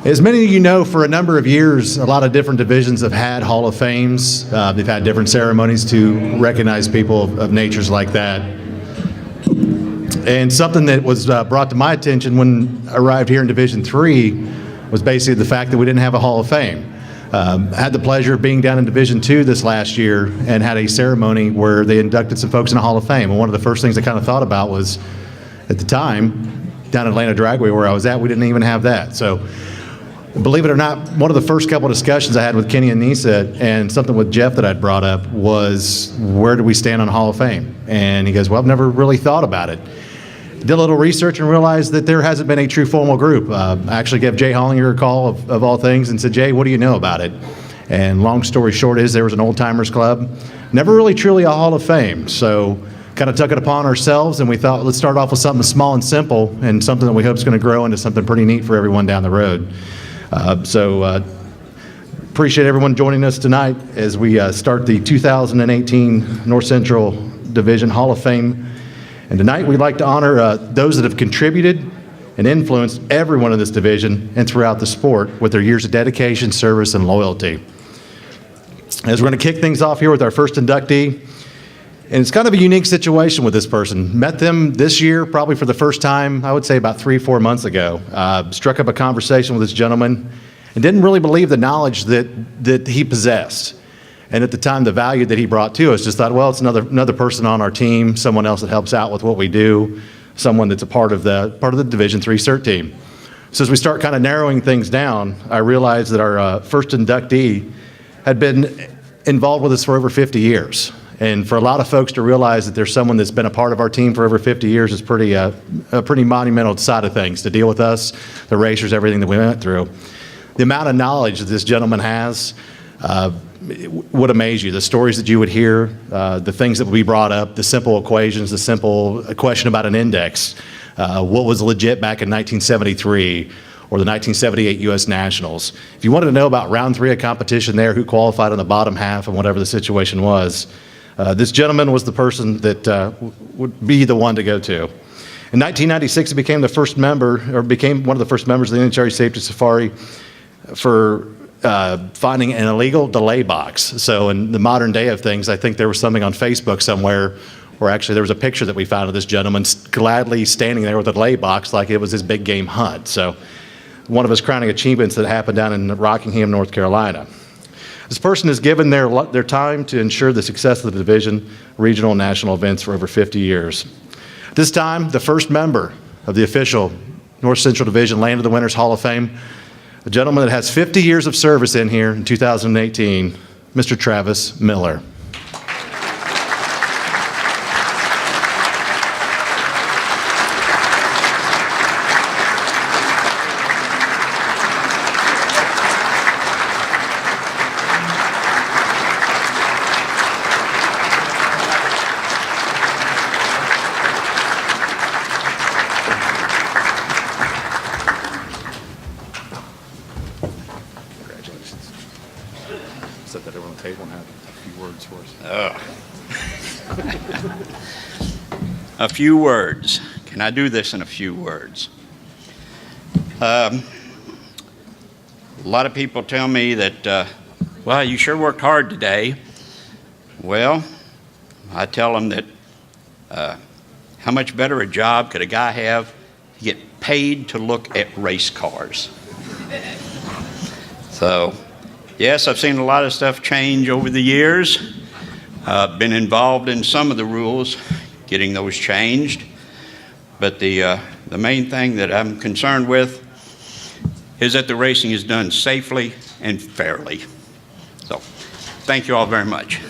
As many of you know, for a number of years, a lot of different divisions have had Hall of Fames. They've had different ceremonies to recognize people of natures like that. And something that was brought to my attention when I arrived here in Division III was basically the fact that we didn't have a Hall of Fame. I had the pleasure of being down in Division II this last year and had a ceremony where they inducted some folks in the Hall of Fame. And one of the first things I kind of thought about was, at the time, down at Atlanta Dragway where I was at, we didn't even have that. So, believe it or not, one of the first couple of discussions I had with Kenny and Nisa and something with Jeff that I'd brought up was, where do we stand on Hall of Fame? And he goes, well, I've never really thought about it. Did a little research and realized that there hasn't been a true formal group. I actually gave Jay Hollinger a call of all things and said, Jay, what do you know about it? And long story short is there was an old timers club, never really truly a Hall of Fame. So kind of took it upon ourselves and we thought, let's start off with something small and simple and something that we hope is going to grow into something pretty neat for everyone down the road. Appreciate everyone joining us tonight as we start the 2018 North Central Division Hall of Fame. And tonight we'd like to honor those that have contributed and influenced everyone in this division and throughout the sport with their years of dedication, service, and loyalty. As we're going to kick things off here with our first inductee, and it's kind of a unique situation with this person. Met them this year, probably for the first time, I would say about 3-4 months ago. Struck up a conversation with this gentleman and didn't really believe the knowledge that he possessed. And at the time, the value that he brought to us, just thought, well, it's another person on our team, someone else that helps out with what we do, someone that's a part of the Division III CERT team. So as we start kind of narrowing things down, I realized that our first inductee had been involved with us for over 50 years. And for a lot of folks to realize that there's someone that's been a part of our team for over 50 years is a pretty monumental side of things to deal with us, the racers, everything that we went through. The amount of knowledge that this gentleman has would amaze you. The stories that you would hear, the things that would be brought up, the simple equations, the simple question about an index, what was legit back in 1973, or the 1978 U.S. Nationals. If you wanted to know about round 3 of competition there, who qualified on the bottom half and whatever the situation was, this gentleman was the person that would be the one to go to. In 1996, he became one of the first members of the NHRA Safety Safari for finding an illegal delay box. So in the modern day of things, I think there was something on Facebook somewhere where actually there was a picture that we found of this gentleman gladly standing there with a delay box like it was his big game hunt. So one of his crowning achievements that happened down in Rockingham, North Carolina. This person has given their time to ensure the success of the division, regional and national events for over 50 years. This time, the first member of the official North Central Division Land of the Winners Hall of Fame, a gentleman that has 50 years of service in here in 2018, Mr. Travis Miller. Set that over on the table and have a few words for us. A few words. Can I do this in a few words? A lot of people tell me that, well, you sure worked hard today. Well, I tell them that how much better a job could a guy have to get paid to look at race cars? So, yes, I've seen a lot of stuff change over the years. Been involved in some of the rules, getting those changed. But the main thing that I'm concerned with is that the racing is done safely and fairly. So, thank you all very much.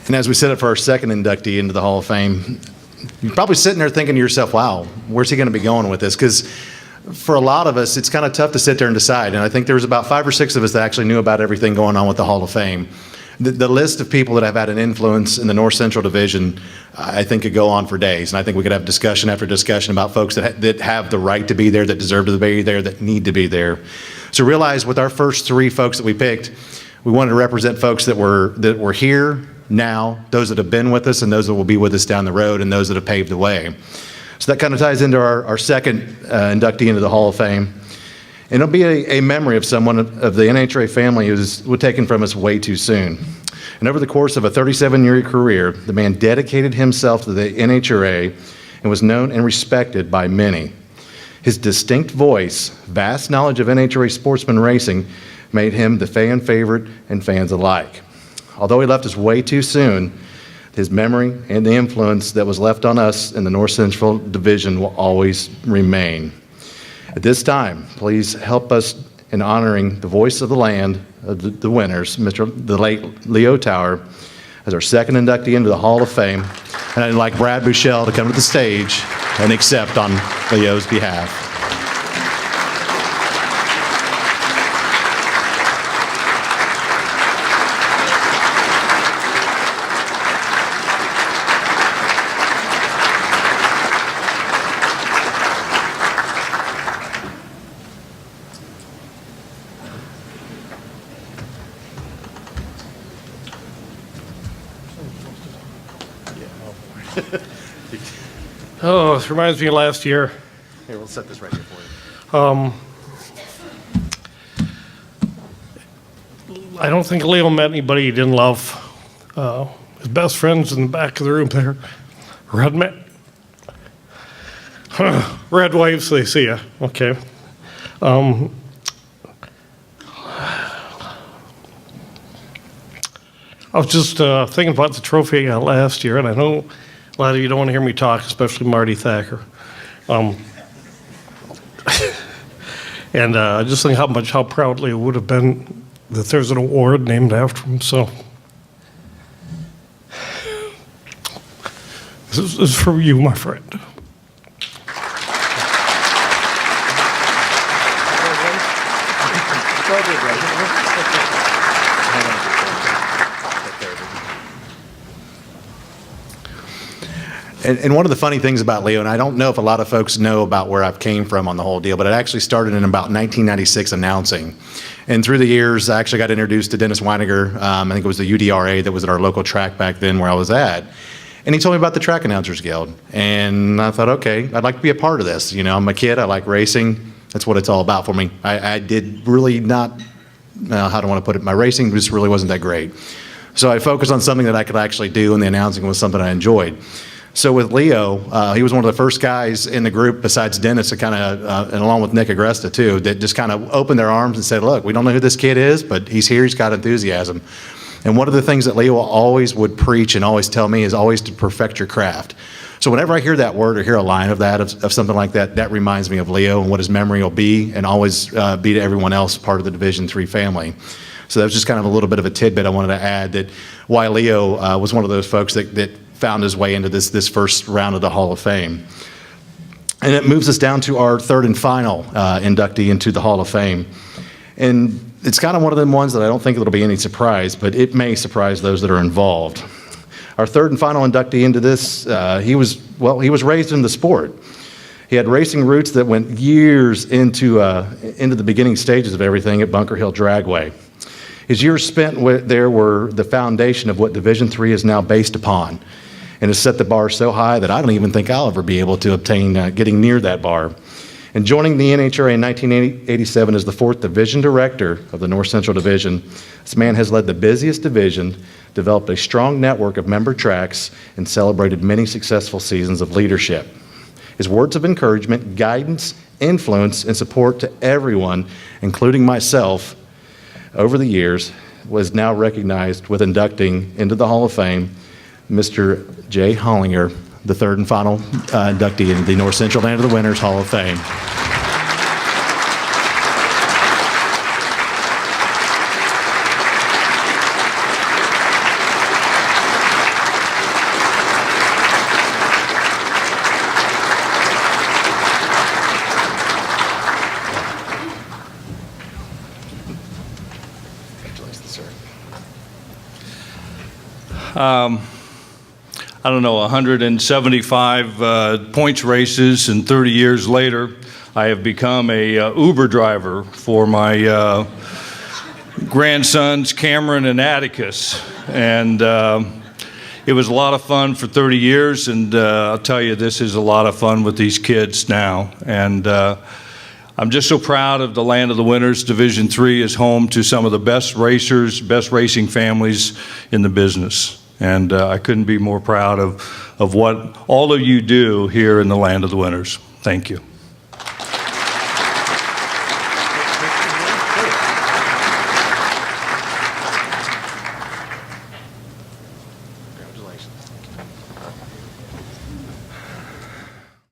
And as we set up for our second inductee into the Hall of Fame, you're probably sitting there thinking to yourself, wow, where's he going to be going with this? Because for a lot of us, it's kind of tough to sit there and decide. And I think there was about 5 or 6 of us that actually knew about everything going on with the Hall of Fame. The list of people that have had an influence in the North Central Division, I think could go on for days. And I think we could have discussion after discussion about folks that have the right to be there, that deserve to be there, that need to be there. So realize with our first 3 folks that we picked, We wanted to represent folks that were here now, those that have been with us, and those that will be with us down the road, and those that have paved the way. So that kind of ties into our second inductee into the Hall of Fame. And it'll be a memory of someone of the NHRA family who was taken from us way too soon. And over the course of a 37-year career, the man dedicated himself to the NHRA and was known and respected by many. His distinct voice, vast knowledge of NHRA sportsman racing made him the fan favorite and fans alike. Although he left us way too soon, his memory and the influence that was left on us in the North Central Division will always remain. At this time, please help us in honoring the voice of the land, of the winners, the late Leo Taugher, as our second inductee into the Hall of Fame. And I'd like Brad Bushell to come to the stage and accept on Leo's behalf. Oh, this reminds me of last year. Here, we'll set this right here for you. I don't think Leo met anybody he didn't love. His best friends in the back of the room there. Red man. Red waves, they see ya. Okay. I was just thinking about the trophy I got last year, and I know a lot of you don't want to hear me talk, especially Marty Thacker. And I just think how proudly it would have been that there's an award named after him. So this is for you, my friend. And one of the funny things about Leo, and I don't know if a lot of folks know about where I've came from on the whole deal, but it actually started in about 1996 announcing. And through the years, I actually got introduced to Dennis Weiniger. I think it was the UDRA that was at our local track back then where I was at. And he told me about the Track Announcers Guild. And I thought, okay, I'd like to be a part of this. You know, I'm a kid, I like racing. That's what it's all about for me. I did really not, how do I want to put it, my racing just really wasn't that great. So I focused on something that I could actually do, and the announcing was something I enjoyed. So with Leo, he was one of the first guys in the group besides Dennis to kind of, and along with Nick Agresta too, that just kind of opened their arms and said, look, we don't know who this kid is, but he's here, he's got enthusiasm. And one of the things that Leo always would preach and always tell me is always to perfect your craft. So whenever I hear that word or hear a line of that, of something like that, that reminds me of Leo and what his memory will be and always be to everyone else part of the Division III family. So that was just kind of a little bit of a tidbit I wanted to add, that why Leo was one of those folks that found his way into this first round of the Hall of Fame. And it moves us down to our third and final inductee into the Hall of Fame. And it's kind of one of them ones that I don't think it'll be any surprise, but it may surprise those that are involved. Our third and final inductee into this, he was raised in the sport. He had racing roots that went years into the beginning stages of everything at Bunker Hill Dragway. His years spent there were the foundation of what Division III is now based upon, and has set the bar so high that I don't even think I'll ever be able to obtain getting near that bar. And joining the NHRA in 1987 as the 4th Division Director of the North Central Division, this man has led the busiest division, developed a strong network of member tracks, and celebrated many successful seasons of leadership. His words of encouragement, guidance, influence, and support to everyone, including myself, over the years, was now recognized with inducting into the Hall of Fame Mr. J. Hollinger, the third and final inductee into the North Central Land of the Winners Hall of Fame. I don't know, 175 points races, and 30 years later, I have become a Uber driver for my grandsons, Cameron and Atticus. And it was a lot of fun for 30 years, and I'll tell you, this is a lot of fun with these kids now. And I'm just so proud of the Land of the Winners. Division III is home to some of the best racers, best racing families in the business. And I couldn't be more proud of what all of you do here in the Land of the Winners. Thank you.